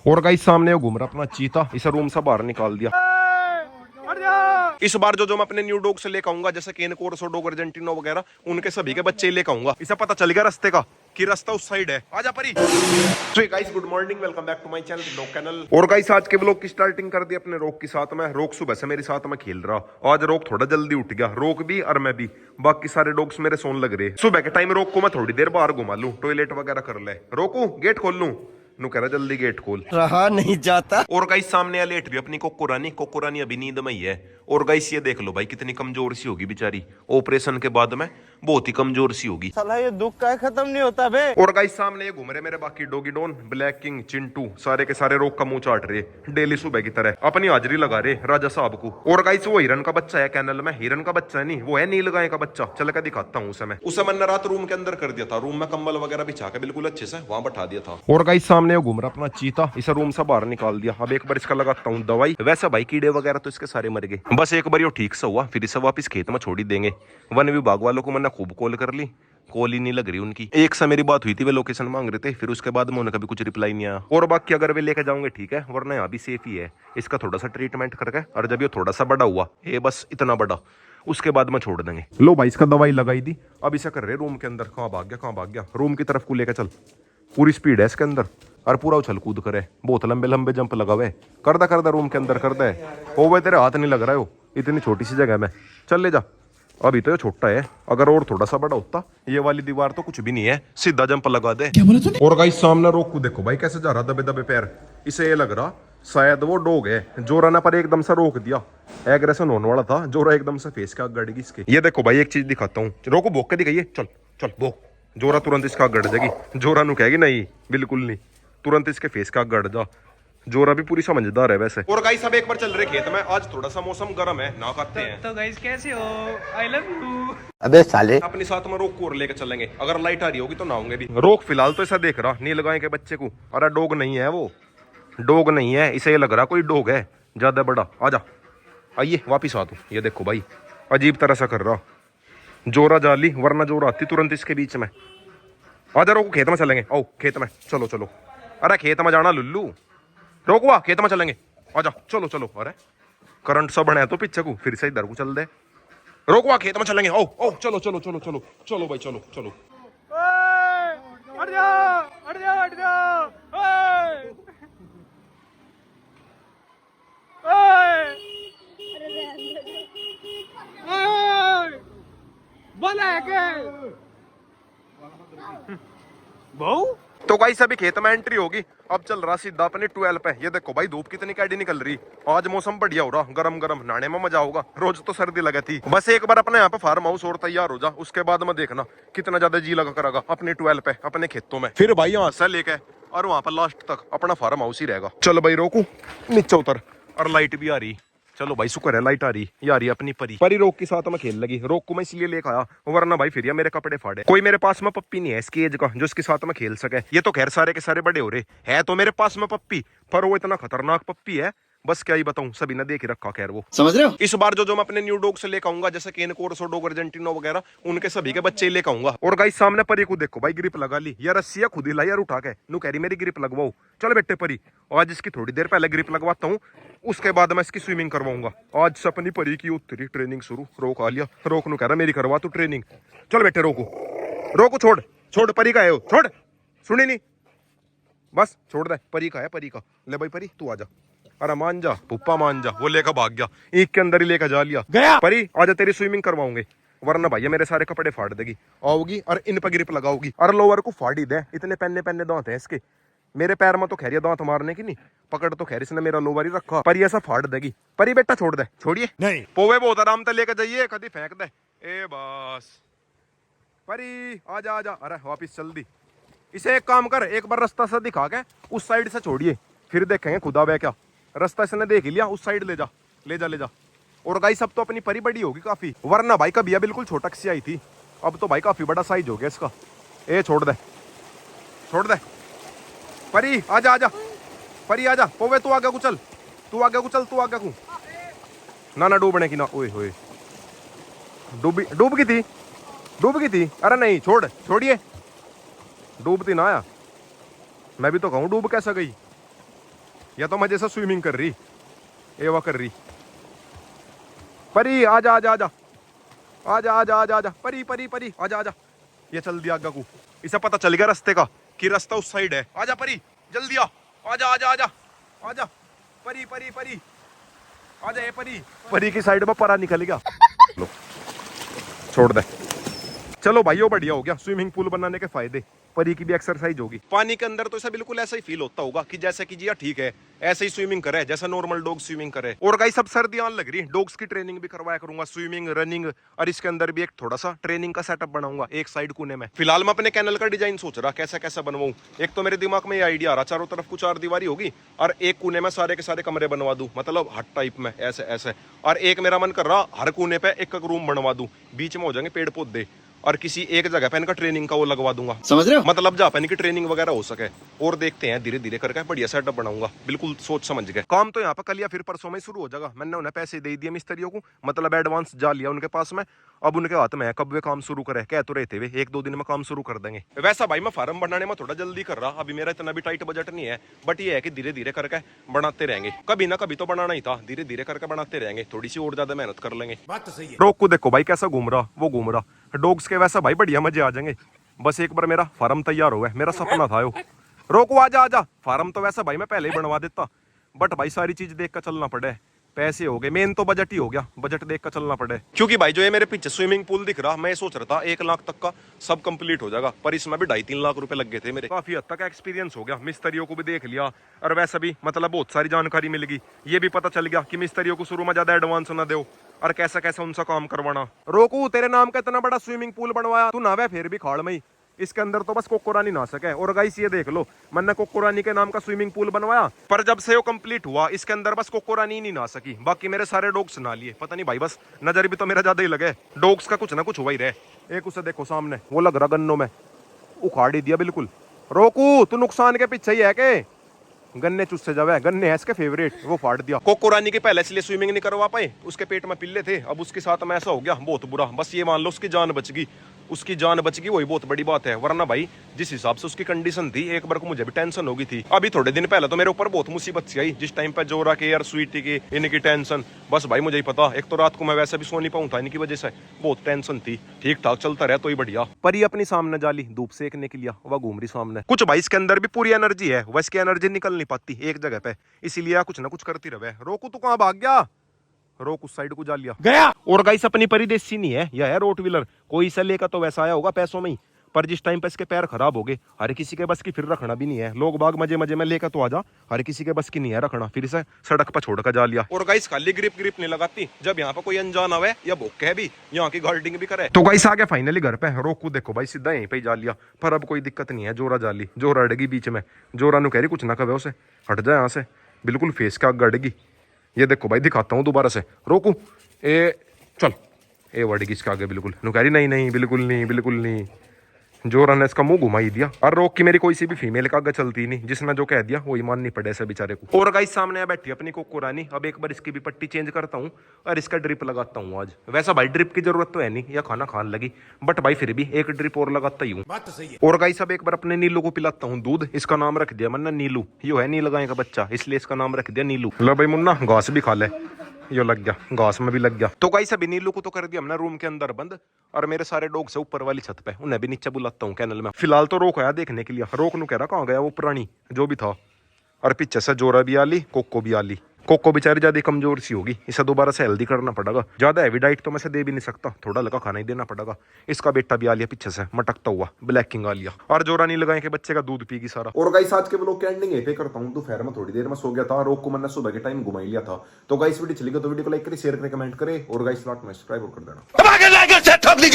और गाइस सामने वो घूम रहा अपना चीता, इसे रूम से बाहर निकाल दिया। इस बार जो मैं अपने न्यू डॉग से लेकर आऊंगा, जैसे केन कोर्सो डॉग अर्जेंटिनो वगैरह, उनके सभी के बच्चे लेकर आऊंगा। इसे पता चल गया रास्ते का कि रास्ता उस साइड है। आजा Pari. So guys good morning, welcome back to my channel dog channel. और गाइस आज के ब्लॉग की स्टार्टिंग कर दी अपने रोक के साथ में। रोक सुबह से मेरे साथ में खेल रहा। आज रोक थोड़ा जल्दी उठ गया, रोक भी और मैं भी। बाकी सारे डॉग्स मेरे सोन लग रहे। सुबह के टाइम रोक को मैं थोड़ी देर बाहर घुमा लूं, टॉयलेट वगैरह कर ले। रोकू गेट खोल लूं, नु कह रहा जल्दी गेट खोल, रहा नहीं जाता। और गाइस सामने लेट भी अपनी कोकोरानी अभी नींद में ही है। और गाइस ये देख लो भाई कितनी कमजोर सी होगी बेचारी, ऑपरेशन के बाद में बहुत ही कमजोर सी होगी। साला ये दुख का खत्म नहीं होता बे। और गाइस सामने ये घूम रहे मेरे बाकी doggy Don, black king, Chintu, सारे के सारे रोक का मुंह चाट रहे डेली सुबह की तरह, अपनी हाजिरी लगा रहे राजा साहब को। और गाइस वो हिरन का बच्चा है कैनल में, हिरन का बच्चा है नहीं, वो है नील गाय का बच्चा। चल कर दिखाता हूँ उसे मैंने रात रूम के अंदर कर दिया था, रूम में कंबल वगैरह बिछा के बिल्कुल अच्छे से वहां बैठा दिया था। और गाइस सामने वो घूम रहा अपना चीता, इसे रूम से बाहर निकाल दिया। अब एक बार इसका लगाता हूँ दवाई। वैसे भाई कीड़े वगैरह तो इसके सारे मर गए, बस एक बार ये ठीक से हुआ फिर इसे वापस खेत में छोड़ ही देंगे। वन विभाग वालों को मैंने खूब कॉल कर ली, कॉल ही नहीं लग रही उनकी। एक से मेरी बात हुई थी, वे लोकेशन मांग रहे थे, फिर उसके बाद में उन्हें कभी कुछ रिप्लाई नहीं आया। और बाकी अगर वे लेके जाओगे ठीक है, वरना यहाँ भी सेफ ही है। इसका थोड़ा सा ट्रीटमेंट करके, और जब ये थोड़ा सा बड़ा हुआ, ये बस इतना बड़ा, उसके बाद में छोड़ देंगे। लो भाई इसका दवाई लगाई दी, अब इसे कर रहे रूम के अंदर। कहाँ भाग गया, रूम की तरफ को लेकर चल। पूरी स्पीड है इसके अंदर और पूरा उछल कूद करे, बहुत लंबे लंबे जंप लगावे। कर दे रूम के अंदर कर दे। ओ वे तेरे हाथ नहीं लग रहा है वो, इतनी छोटी सी जगह में। चल ले जा, अभी तो ये छोटा है, अगर और थोड़ा सा बड़ा होता, ये वाली दीवार तो कुछ भी नहीं है, सीधा जंप लगा दे। क्या बोला तूने? और गाइस सामने रोक को देखो भाई कैसे जा रहा दबे दबे पैर। इसे ये लग रहा शायद वो डॉग है। जोरा ने पर एकदम से रोक दिया, एग्रेशन होने वाला था। जोरा एकदम से फेस के आग गड़ गई इसके। ये देखो भाई एक चीज दिखाता हूँ, रोको भोग के दिखाइए। चल चल भोग। जोरा तुरंत इसका आग गड़ जाएगी। जोरा नु कहेगी नहीं बिल्कुल नहीं, तुरंत इसके फेस का आग गड़ जा। जोरा भी पूरी समझदार है वैसे। और गाइस अब एक बार चल रहे खेत में, आज थोड़ा सा मौसम गर्म है, ना खाते हैं। तो गाइस कैसे हो? I love you. अबे साले अपने साथ में रोक को लेकर चलेंगे, अगर लाइट आ रही होगी तो नहाओगे भी। रोक फिलहाल तो ऐसा देख रहा नील गाय के बच्चे को। अरे डॉग नहीं है वो, डॉग नहीं है, इसे ये लग रहा कोई डॉग है ज्यादा बड़ा। आजा आइए वापिस आ तू। ये देखो भाई अजीब तरह सा कर रहा। जोरा जाली, वरना जोरा आती तुरंत इसके बीच में। आजा रोको खेत में चलेंगे, आओ खेत में चलो चलो। अरे खेत में जाना लुल्लू, रोकवा खेत में चलेंगे, आजा चलो चलो। अरे करंट सा बना है तो पीछे को, फिर से इधर को चल दे। रोकवा खेत में चलेंगे, ओ ओ चलो चलो चलो चलो चलो भाई चलो चलो। हट जा हट जा हट जा। बोला है के बहु तो गाइस अभी खेत में एंट्री होगी, अब चल रहा सीधा अपने 12 पे। ये देखो भाई धूप कितनी कैडी निकल रही, आज मौसम बढ़िया हो रहा, गरम गरम नहाने में मजा होगा। रोज तो सर्दी लगी थी। बस एक बार अपने यहाँ पे फार्म हाउस और तैयार हो जा, उसके बाद में देखना कितना ज्यादा जी लगा करेगा अपने 12 पे, अपने खेतों में। फिर भाई यहाँ से लेके और वहां पर लास्ट तक अपना फार्म हाउस ही रहेगा। चल भाई रोकू, नीचे उतर। और लाइट भी आ रही, चलो भाई शुक्र है लाइट आ रही। ये आ रही अपनी परी रोक के साथ में खेल लगी। रोक को मैं इसलिए लेकर आया, वरना भाई फिर ये मेरे कपड़े फाड़े। कोई मेरे पास में पप्पी नहीं है इसकी एज का जो इसके साथ में खेल सके। ये तो खैर सारे के सारे बड़े हो रहे है, तो मेरे पास में पप्पी, पर वो इतना खतरनाक पप्पी है, बस क्या ही बताऊं, सभी ने देख रखा। खैर वो समझ रहे हो। इस बार जो मैं अपने न्यू डॉग से लेकर आऊंगा, जैसे केन कोर्सो डॉग अर्जेंटिनो वगैरह, उनके सभी के बच्चे लेकर आऊंगा। और गाइस सामने परी को देखो भाई, ग्रिप लगा ली यार, रस्सिया खुद ही लाई यार उठा के। नु कह रही मेरी ग्रिप लगवाओ। चल बेटे परी, आज इसकी थोड़ी देर पहले ग्रिप लगवाता हूँ, उसके बाद मैं इसकी स्विमिंग करवाऊंगा। आज से अपनी परी की उत्तरी ट्रेनिंग शुरू। रोक आ लिया, रोक नु कह रहा मेरी करवा तू ट्रेनिंग। चल बेटे रोको रोको, छोड़ छोड़, परी का है वो, छोड़, सुनी नहीं, बस छोड़ दे, परी का है परी का। ले भाई परी तू आजा। अरे मान जा पुप्पा मान जा, वो लेकर भाग गया, एक के अंदर ही लेकर जा लिया। गया परी आजा तेरी स्विमिंग करवाऊंगे, वरना भैया मेरे सारे कपड़े फाड़ देगी। आओगी और इन पर ग्रिप लगाओगी, और लोअर को फाड़ ही दे, इतने पन्ने पन्ने दांत है इसके। मेरे पैर में तो खैर दांत मारने की नहीं, पकड़ तो खैर इसने मेरा लोअर ही रखा, पर ऐसा फाड़ देगी। परी बेटा छोड़ दे, छोड़िए नहीं। पोवे बहुत आराम से लेकर जाइए, कभी फेंक दे। ए बस परी आजा आजा। अरे वापिस चल दी। इसे एक काम कर, एक बार रास्ता सा दिखा के उस साइड से छोड़िए, फिर देखेंगे खुदा वे क्या। रास्ता इसने देख लिया, उस साइड ले जा ले जा ले जा। और गाइस अब तो अपनी परी बड़ी होगी काफी, वरना भाई कभी बिल्कुल छोटा सी आई थी, अब तो भाई काफी बड़ा साइज हो गया इसका। ए छोड़ दे छोड़ दे परी, आजा आजा परी आजा। पोवे तू आगे को चल, तू आगे को चल, तू आगे को ना ना डूबने की ना। ओए होए डूब गई थी। अरे नहीं छोड़, छोड़िए, डूबती ना आया। मैं भी तो कहूँ डूब कैसा गई। या तो मजे से स्विमिंग कर रही, एवा कर रही। परी आजा आजा आजा आजा आजा आजा आजा, परी परी परी आजा आजा। ये चल दिया आगा को, इसे पता चल गया रास्ते का कि रास्ता उस साइड है। आजा परी जल्दी आ, आजा आजा आजा आजा, परी परी परी आजा। ये परी, परी की साइड में परा निकल गया। लो छोड़ दे। चलो भाई, वो बढ़िया हो गया। स्विमिंग पूल बनाने के फायदे, परी की भी एक्सरसाइज होगी। पानी के अंदर तो ऐसा बिल्कुल ऐसा ही फील होता होगा कि जैसे कि जी हाँ ठीक है, ऐसे ही स्विमिंग करे जैसा नॉर्मल डॉग स्विमिंग करे। और गाइस सब सर्दी आने लग रही, डॉग्स की ट्रेनिंग भी करवाया करूंगा, स्विमिंग, रनिंग, और इसके अंदर भी एक थोड़ा सा ट्रेनिंग का सेटअप बनाऊंगा एक साइड कोने में। फिलहाल मैं अपने कैनल का डिजाइन सोच रहा कैसा कैसा बनवाऊं। एक तो मेरे दिमाग में ये आइडिया आ रहा, चारों तरफ कुछ 4 दीवारी होगी और एक कोने में सारे के सारे कमरे बनवा दूं, मतलब हट टाइप में ऐसे ऐसे। और एक मेरा मन कर रहा हर कोने पे एक रूम बनवा दूं, बीच में हो जाएंगे पेड़ पौधे, और किसी एक जगह पे इनका ट्रेनिंग का वो लगवा दूंगा। समझ रहे हो? मतलब जहाँ पे इनकी ट्रेनिंग वगैरह हो सके। और देखते हैं धीरे धीरे करके बढ़िया सेटअप बनाऊंगा, बिल्कुल सोच समझ गए। काम तो यहाँ पे कल या फिर परसों में शुरू हो जाएगा। मैंने उन्हें पैसे दे दिए मिस्त्रियों को, मतलब एडवांस जा लिया उनके पास में। अब उनके हाथ में है कब वे काम शुरू करे। कह तो रहे थे वे 1-2 दिन में काम शुरू कर देंगे। वैसा भाई मैं फार्म बनाने में थोड़ा जल्दी कर रहा, अभी मेरा इतना भी टाइट बजट नहीं है, बट ये है कि धीरे धीरे करके बनाते रहेंगे। कभी ना कभी तो बनाना ही था, धीरे धीरे करके बनाते रहेंगे, थोड़ी सी और ज्यादा मेहनत कर लेंगे। बात तो सही है। रोक को देखो भाई कैसा घूम रहा, वो घूम रहा। डॉग्स के वैसा भाई बढ़िया मजे आ जाएंगे। बस एक बार मेरा फार्म तैयार हो गया, मेरा सपना था वो। रोको आजा आजा। फार्म तो वैसा भाई मैं पहले ही बनवा देता, बट भाई सारी चीज देख कर चलना पड़े। पैसे हो गए, मेन तो बजट ही हो गया, बजट देख कर चलना पड़े। क्योंकि भाई जो ये मेरे पीछे स्विमिंग पूल दिख रहा, मैं सोच रहा था 1 लाख तक का सब कंप्लीट हो जाएगा, पर इसमें भी 2.5-3 लाख रुपए लग गए थे मेरे। काफी हद तक एक्सपीरियंस हो गया, मिस्त्रियों को भी देख लिया, और वैसा भी मतलब बहुत सारी जानकारी मिल गई। ये भी पता चल गया कि मिस्त्रियों को शुरू में ज्यादा एडवांस ना दो, और कैसा कैसा उनसा काम करवाना। रोकू तेरे नाम का इतना बड़ा स्विमिंग पूल बनवाया, तू नावे फिर भी खाड़ में ही। इसके अंदर तो बस कोको रानी नहा सके। और गाइस ये देख लो, मैंने कोको रानी के नाम का स्विमिंग पूल बनवाया, पर जब से वो कंप्लीट हुआ इसके अंदर बस कोको रानी ही नहीं नहा सकी, बाकी मेरे सारे डॉग्स नहा लिए। पता नहीं भाई, बस नजर भी तो मेरा ज्यादा ही लगे, डॉग्स का कुछ ना कुछ हुआ ही रहे। एक उसे देखो सामने, वो लग रहा गन्नों में उखाड़ ही दिया बिल्कुल। रोकू तू नुकसान के पीछे ही है के? गन्ने चुस्से जावे, गन्ने है इसके फेवरेट, वो फाड़ दिया। कोको रानी के पहले इसलिए स्विमिंग नहीं करवा पाए, उसके पेट में पिल्ले थे। अब उसके साथ में ऐसा हो गया बहुत बुरा, बस ये मान लो उसकी जान बच गई। उसकी जान बच गई वही बहुत बड़ी बात है, वरना भाई जिस हिसाब से उसकी कंडीशन थी, एक बार को मुझे भी टेंशन हो गई थी। अभी थोड़े दिन पहले तो मेरे ऊपर बहुत मुसीबत सी आई, जिस टाइम पे जोरा के यार स्वीटी की इनकी टेंशन, बस भाई मुझे ही पता। एक तो रात को मैं वैसे भी सो नहीं पाऊँ था इनकी वजह से, बहुत टेंशन थी। ठीक ठाक चलता रहा तो ही बढ़िया। पर ये अपनी सामने जाली धूप सेकने के लिए वह घूम रही सामने। कुछ भाई इसके अंदर भी पूरी एनर्जी है, वह इसकी एनर्जी निकल नहीं पाती एक जगह पे, इसीलिए कुछ ना कुछ करती रहे। रोकू तू कहाँ भाग गया? रोक उस साइड को जा लिया गया। और गाइस अपनी परिदेशी नहीं है, यह है रोट व्हीलर। कोई इसे लेकर तो वैसा आया होगा पैसों में ही, पर जिस टाइम पे इसके पैर खराब हो गए, हर किसी के बस की फिर रखना भी नहीं है। लोग बाग मजे मजे में लेकर तो आजा, हर किसी के बस की नहीं है रखना, फिर इसे सड़क पर छोड़कर जा लिया। और गाइस खाली ग्रिप नहीं लगाती, जब यहाँ पे कोई अनजान आवे या भूखे है भी, यहाँ की गार्डिंग भी करे। तो गाइस आ गया फाइनली घर पे। रोक को देखो भाई सीधा यहीं पे जा लिया, पर अब कोई दिक्कत नहीं है। जोरा जा ली, जोरा अड़गी बीच में। जोरा नु कह रही कुछ ना कहे उसे, हट जाए यहाँ से, बिल्कुल फेस का गड़गी। ये देखो भाई दिखाता हूँ दोबारा से। रोकू ए चल, ए वर्ड इसके आगे बिल्कुल नुकारी नहीं नहीं बिल्कुल नहीं बिल्कुल नहीं। जोरा ने इसका मुंह घुमा ही दिया। और रोक की मेरी कोई सी भी फीमेल का आगे चलती नहीं, जिसने जो कह दिया वो ईमान नहीं पड़े ऐसे बेचारे को। और गाइस सामने बैठी अपनी कोको रानी। अब एक बार इसकी भी पट्टी चेंज करता हूँ और इसका ड्रिप लगाता हूँ आज। वैसा भाई ड्रिप की जरूरत तो है नहीं, या खाना खान लगी, बट भाई फिर भी एक ड्रिप और लगाता ही हूँ। बात तो सही है। और गाइस अब एक बार अपने नीलू को पिलाता हूँ दूध। इसका नाम रख दिया मैंने नीलू, यो है नील गाय का बच्चा, इसलिए इसका नाम रख दिया नीलू। लो भाई मुन्ना घास भी खा ले, यो लग गया, घास में भी लग गया। तो गाइस अभी नीलू को तो कर दिया हमने रूम के अंदर बंद, और मेरे सारे डॉग्स है ऊपर वाली छत पे, उन्हें भी नीचे बुलाता हूँ कैनल में। फिलहाल तो रोक आया देखने के लिए। रोक नु कह रहा कहाँ गया वो पुरानी जो भी था। और पीछे से जोरा भी आ ली, कोको भी आ ली। कोको बेचारी ज्यादा कमजोर सी होगी, इसे दोबारा से हेल्दी करना पड़ेगा। ज्यादा हैवी डाइट तो मैं से दे भी नहीं सकता, थोड़ा हल्का खाना ही देना पड़ेगा। इसका बेटा भी आ लिया पीछे से मटकता हुआ, ब्लैक किंग आ लिया। और जोरा नहीं लगाए के बच्चे का दूध पीगी सारा। और गाइस आज के व्लॉग की एंडिंग यहीं पे करता हूं। दोपहर में थोड़ी देर में सो गया था, रोक को मैंने सुबह के टाइम घुमा लिया था। तो गाइस वीडियो चली गई तो वीडियो को लाइक करें, शेयर करें, कमेंट करें, और गाइस लाइक में सब्सक्राइब कर देना।